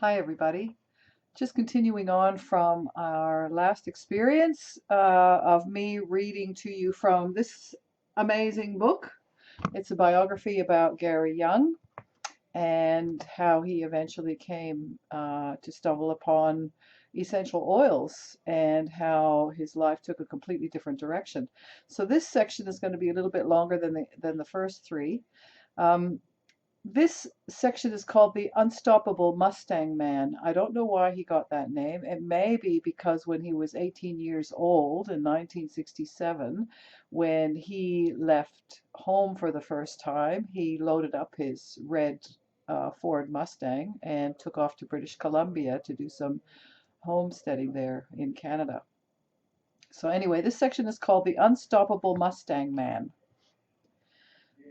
Hi, everybody. Just continuing on from our last experience of me reading to you from this amazing book. It's a biography about Gary Young and how he eventually came to stumble upon essential oils and how his life took a completely different direction. So this section is going to be a little bit longer than the first three. Um, this section is called the Unstoppable Mustang Man. I don't know why he got that name. It may be because when he was 18 years old in 1967, when he left home for the first time, he loaded up his red Ford Mustang and took off to British Columbia to do some homesteading there in Canada. So, anyway, this section is called the Unstoppable Mustang Man.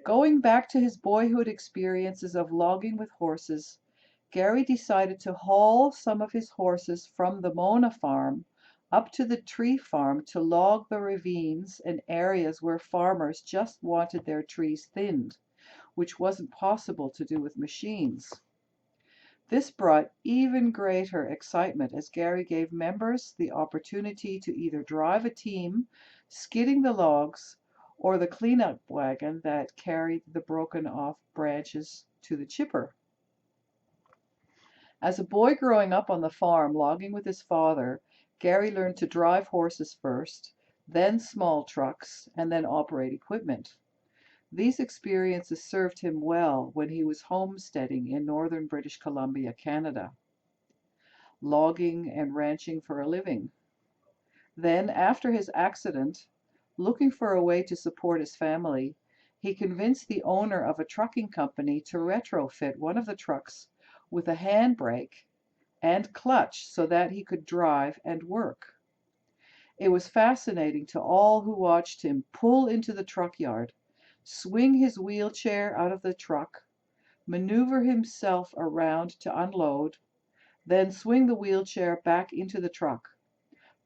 Going back to his boyhood experiences of logging with horses, Gary decided to haul some of his horses from the Mona farm up to the tree farm to log the ravines and areas where farmers just wanted their trees thinned, which wasn't possible to do with machines. This brought even greater excitement as Gary gave members the opportunity to either drive a team skidding the logs or the cleanup wagon that carried the broken off branches to the chipper. As a boy growing up on the farm logging with his father, Gary learned to drive horses first, then small trucks, and then operate equipment. These experiences served him well when he was homesteading in northern British Columbia, Canada, logging and ranching for a living. Then, after his accident, looking for a way to support his family, he convinced the owner of a trucking company to retrofit one of the trucks with a handbrake and clutch so that he could drive and work. It was fascinating to all who watched him pull into the truck yard, swing his wheelchair out of the truck, maneuver himself around to unload, then swing the wheelchair back into the truck,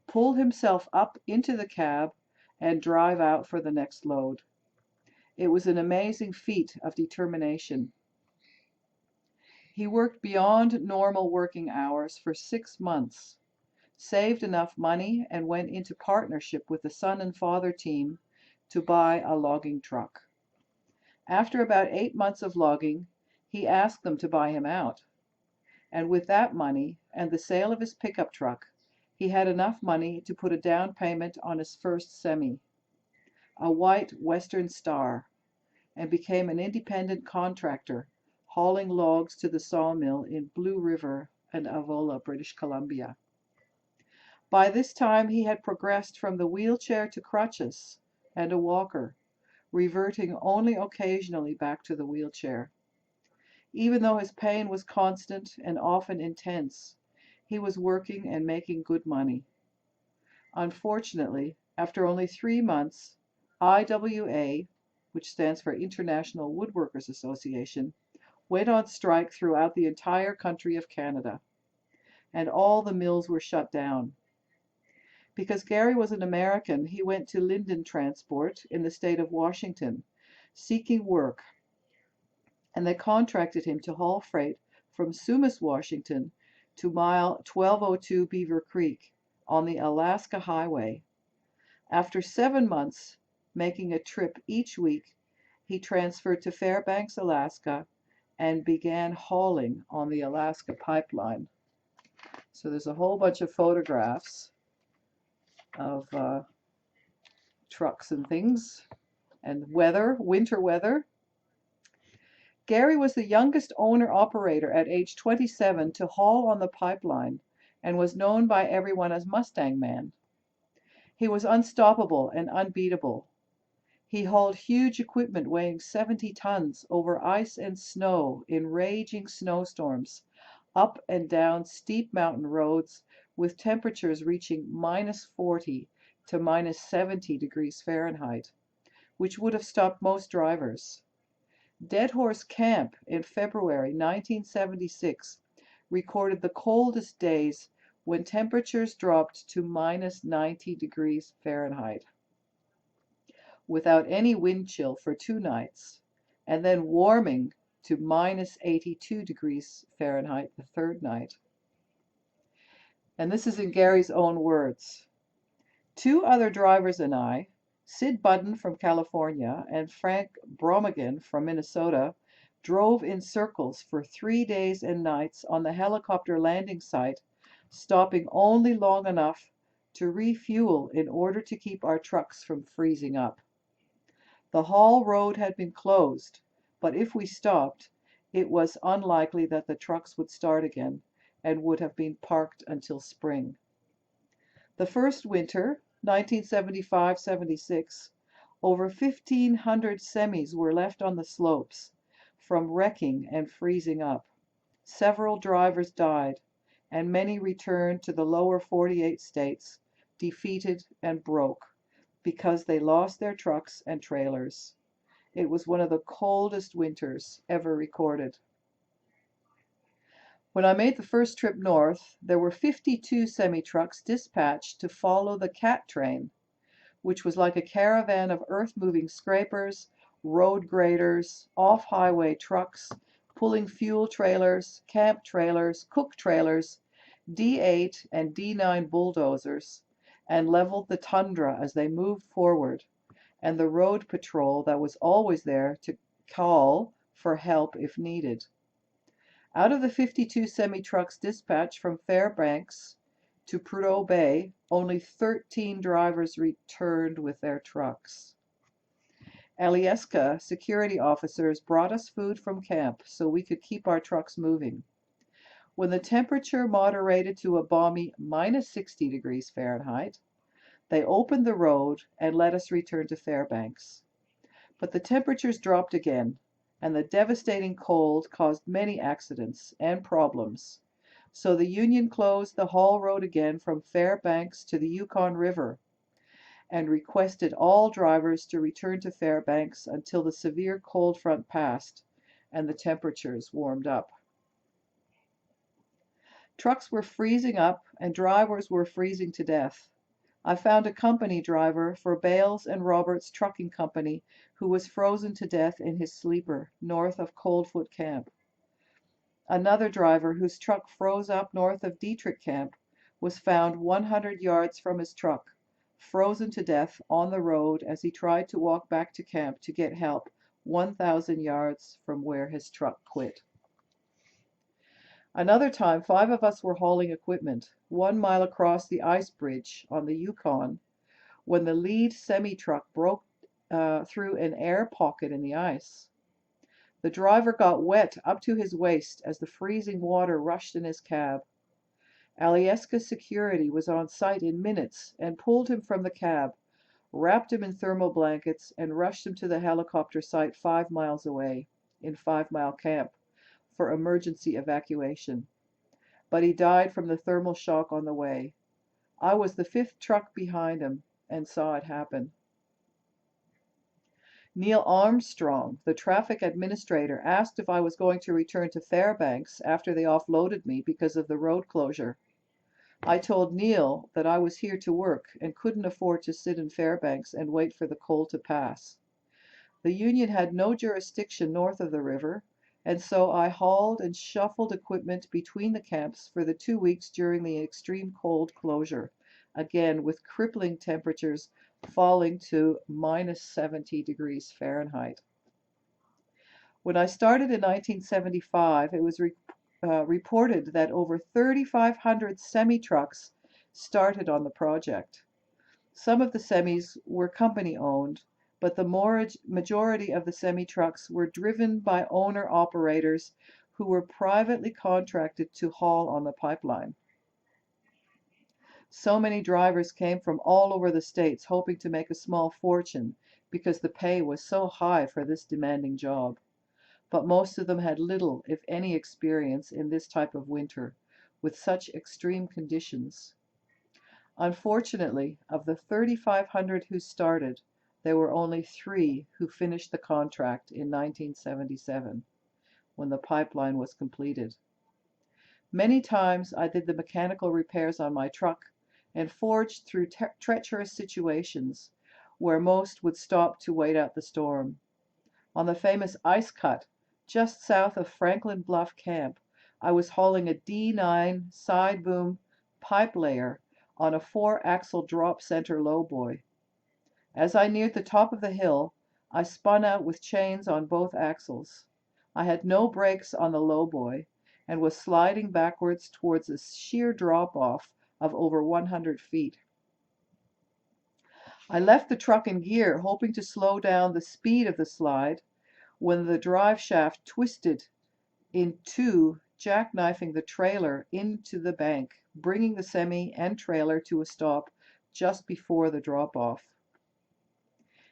pull himself up into the cab, and drive out for the next load. It was an amazing feat of determination. He worked beyond normal working hours for 6 months, saved enough money, and went into partnership with the son and father team to buy a logging truck. After about 8 months of logging, he asked them to buy him out. And with that money and the sale of his pickup truck, he had enough money to put a down payment on his first semi, a white Western Star, and became an independent contractor, hauling logs to the sawmill in Blue River and Avola, British Columbia. By this time, he had progressed from the wheelchair to crutches and a walker, reverting only occasionally back to the wheelchair. Even though his pain was constant and often intense, he was working and making good money. Unfortunately, after only 3 months, IWA, which stands for International Woodworkers Association, went on strike throughout the entire country of Canada, and all the mills were shut down. Because Gary was an American, he went to Linden Transport in the state of Washington, seeking work, and they contracted him to haul freight from Sumas, Washington to mile 1202 Beaver Creek on the Alaska Highway. After 7 months, making a trip each week, he transferred to Fairbanks, Alaska, and began hauling on the Alaska pipeline. So there's a whole bunch of photographs of trucks and things and weather, winter weather. Gary was the youngest owner-operator at age 27 to haul on the pipeline and was known by everyone as Mustang Man. He was unstoppable and unbeatable. He hauled huge equipment weighing 70 tons over ice and snow in raging snowstorms, up and down steep mountain roads with temperatures reaching -40 to -70 degrees Fahrenheit, which would have stopped most drivers. Dead Horse Camp in February 1976 recorded the coldest days when temperatures dropped to -90 degrees Fahrenheit, without any wind chill for 2 nights, and then warming to minus 82 degrees Fahrenheit the third night. And this is in Gary's own words. Two other drivers and I, Sid Budden from California and Frank Bromigan from Minnesota, drove in circles for 3 days and nights on the helicopter landing site, stopping only long enough to refuel in order to keep our trucks from freezing up. The haul road had been closed, but if we stopped, it was unlikely that the trucks would start again and would have been parked until spring. The first winter, 1975-76, over 1,500 semis were left on the slopes from wrecking and freezing up. Several drivers died, and many returned to the lower 48 states, defeated and broke, because they lost their trucks and trailers. It was one of the coldest winters ever recorded. When I made the first trip north, there were 52 semi-trucks dispatched to follow the CAT train, which was like a caravan of earth-moving scrapers, road graders, off-highway trucks, pulling fuel trailers, camp trailers, cook trailers, D8 and D9 bulldozers, and leveled the tundra as they moved forward, and the road patrol that was always there to call for help if needed. Out of the 52 semi-trucks dispatched from Fairbanks to Prudhoe Bay, only 13 drivers returned with their trucks. Alyeska security officers brought us food from camp so we could keep our trucks moving. When the temperature moderated to a balmy minus 60 degrees Fahrenheit, they opened the road and let us return to Fairbanks. But the temperatures dropped again, and the devastating cold caused many accidents and problems. So the Union closed the haul road again from Fairbanks to the Yukon River and requested all drivers to return to Fairbanks until the severe cold front passed and the temperatures warmed up. Trucks were freezing up and drivers were freezing to death. I found a company driver for Bales and Roberts Trucking Company who was frozen to death in his sleeper north of Coldfoot Camp. Another driver whose truck froze up north of Dietrich Camp was found 100 yards from his truck, frozen to death on the road as he tried to walk back to camp to get help 1,000 yards from where his truck quit. Another time, 5 of us were hauling equipment 1 mile across the ice bridge on the Yukon when the lead semi-truck broke through an air pocket in the ice. The driver got wet up to his waist as the freezing water rushed in his cab. Alyeska security was on site in minutes and pulled him from the cab, wrapped him in thermal blankets, and rushed him to the helicopter site 5 miles away, in 5 Mile Camp, for emergency evacuation. But he died from the thermal shock on the way. I was the 5th truck behind him and saw it happen. Neil Armstrong, the traffic administrator, asked if I was going to return to Fairbanks after they offloaded me because of the road closure. I told Neil that I was here to work and couldn't afford to sit in Fairbanks and wait for the cold to pass. The Union had no jurisdiction north of the river, and so I hauled and shuffled equipment between the camps for the 2 weeks during the extreme cold closure, again with crippling temperatures falling to minus 70 degrees Fahrenheit. When I started in 1975, it was reported that over 3,500 semi-trucks started on the project. Some of the semis were company-owned, but the majority of the semi-trucks were driven by owner-operators who were privately contracted to haul on the pipeline. So many drivers came from all over the states hoping to make a small fortune because the pay was so high for this demanding job. But most of them had little, if any, experience in this type of winter, with such extreme conditions. Unfortunately, of the 3,500 who started, there were only 3 who finished the contract in 1977, when the pipeline was completed. Many times I did the mechanical repairs on my truck and forged through treacherous situations where most would stop to wait out the storm. On the famous ice cut just south of Franklin Bluff Camp. I was hauling a D9 side boom pipe layer on a 4-axle drop center lowboy. As I neared the top of the hill, I spun out with chains on both axles. I had no brakes on the lowboy and was sliding backwards towards a sheer drop-off of over 100 feet. I left the truck in gear, hoping to slow down the speed of the slide, when the drive shaft twisted in two, jackknifing the trailer into the bank, bringing the semi and trailer to a stop just before the drop-off.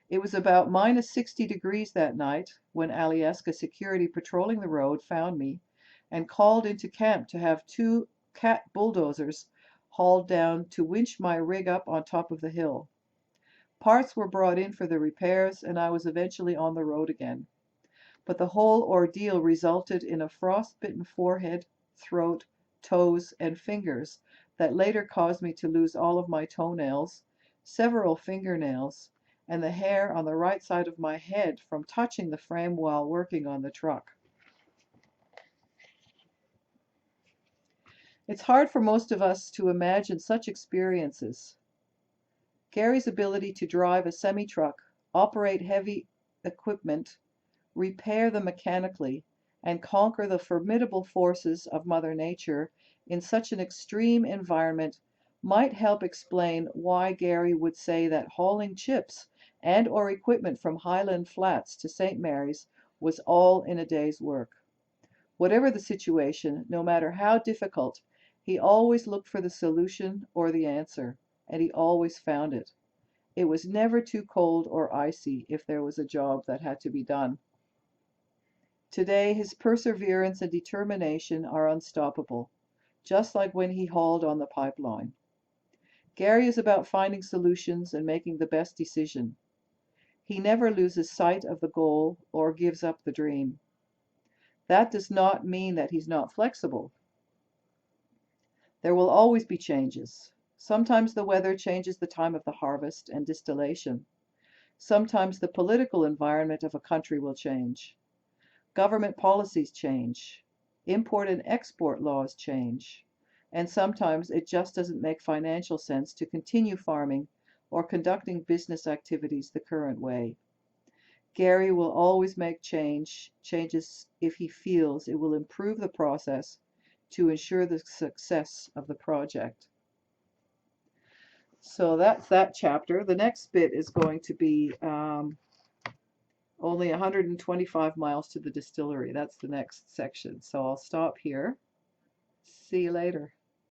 It was about minus 60 degrees that night when Alyeska security patrolling the road found me and called into camp to have 2 Cat bulldozers hauled down to winch my rig up on top of the hill. Parts were brought in for the repairs, and I was eventually on the road again. But the whole ordeal resulted in a frostbitten forehead, throat, toes, and fingers that later caused me to lose all of my toenails, several fingernails, and the hair on the right side of my head from touching the frame while working on the truck. It's hard for most of us to imagine such experiences. Gary's ability to drive a semi-truck, operate heavy equipment, repair them mechanically, and conquer the formidable forces of Mother Nature in such an extreme environment might help explain why Gary would say that hauling chips and or equipment from Highland Flats to St. Mary's was all in a day's work. Whatever the situation, no matter how difficult, he always looked for the solution or the answer, and he always found it. It was never too cold or icy if there was a job that had to be done. Today, his perseverance and determination are unstoppable, just like when he hauled on the pipeline. Gary is about finding solutions and making the best decision. He never loses sight of the goal or gives up the dream. That does not mean that he's not flexible. There will always be changes. Sometimes the weather changes the time of the harvest and distillation. Sometimes the political environment of a country will change. Government policies change. Import and export laws change. And sometimes it just doesn't make financial sense to continue farming or conducting business activities the current way. Gary will always make changes if he feels it will improve the process to ensure the success of the project. So that's that chapter. The next bit is going to be only 125 miles to the distillery. That's the next section. So I'll stop here. See you later.